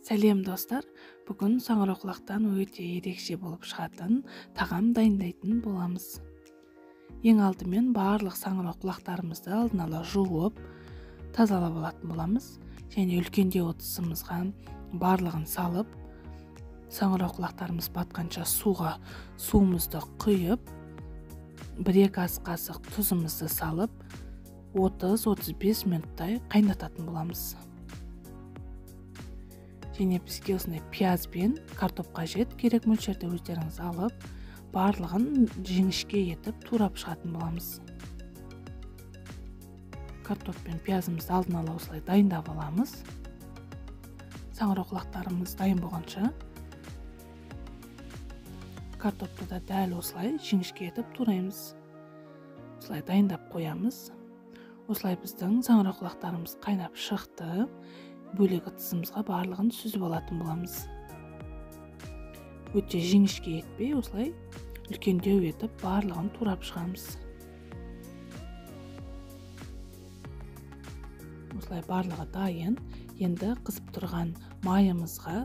Сәлем достар, бүгін саңырауқұлақтан өте ерекше болып шығатын тағам дайындайтын боламыз. Ең алдымен барлық саңырауқұлақтарымызды алдын ала жуып, тазалап алатын боламыз. Және үлкендеу ыдысымызға барлығын салып, саңырауқұлақтарымыз батқанша суымызды құйып, 1-2 ас қасық тұзымызды салып, 30-35 минуттай қайнататын боламыз. Және бізге осындай пияз бен картоп қажет, керек мөлшерде өздеріңіз алып, барлығын жіңішке етіп турап шығатын боламыз. Картоп пен пиязымызды алдын ала осылай дайындап аламыз. Саңырауқұлақтарымыз дайын болғанша картопты да дәл осылай жіңішке етіп тураймыз. Осылай дайындап қоямыз. Осылай біздің саңырауқұлақтарымыз қайнап шықты. Бөлек ыдысымызға барлығын сүзіп алатын боламыз. Өте жіңішке етпей, осылай үлкендеу етіп барлығын турап шығамыз. Осылай барлығы дайын. Енді қызып тұрған майымызға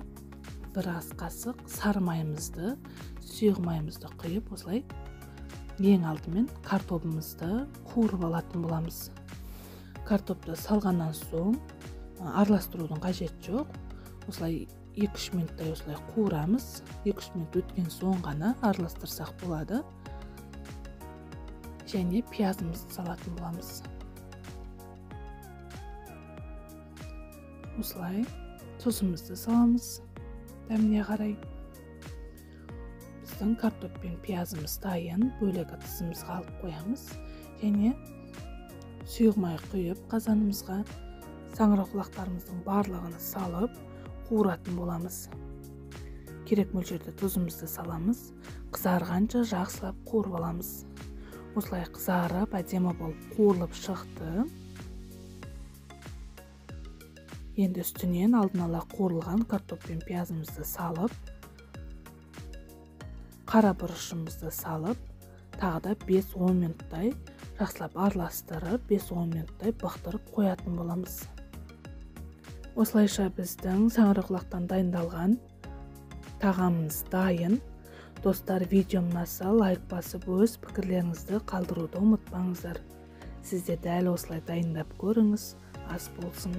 1 ас қасық сары майымызды, сұйық майымызды құйып, осылай ең алдымен картопымызды қуырып алатын боламыз. Картопты салғаннан соң араластырудың қажет жоқ. Осылай 2-3 минуттай осылай қуырамыз. 2-3 минут өткен соң ғана араластырсақ болады. Және пиязымызды салатын боламыз. Осылай тұзымызды саламыз. Дәміне қарай. Біздің картоп пен пиязымыз дайын. Бөлек ыдысымызға алып қоямыз. Және сұйық май құйып қазанымызға саңырауқұлақтарымыздың барлығын салып қуыратын боламыз. Керек мөлшерде тұзымызды саламыз. Қызарғанша жақсылап қуырып аламыз. Осылай қызарып, әдемі болып қуырылып шықты. Енді үстінен алдын ала қуырылған картоп пен пиязымызды салып, қара бұрышымызды салып, тағы да 5-10 минуттай жақсылап араластырып, 5-10 минуттай бұқтырып қоятын боламыз. Осылайша біздің саңырауқұлақтан дайындалған тағамымыз дайын. Достар, видеом ұнаса лайк басып, өз пікірлеріңізді қалдыруды ұмытпаңыздар. Сіз де дәл осылай дайындап көріңіз. Ас болсын.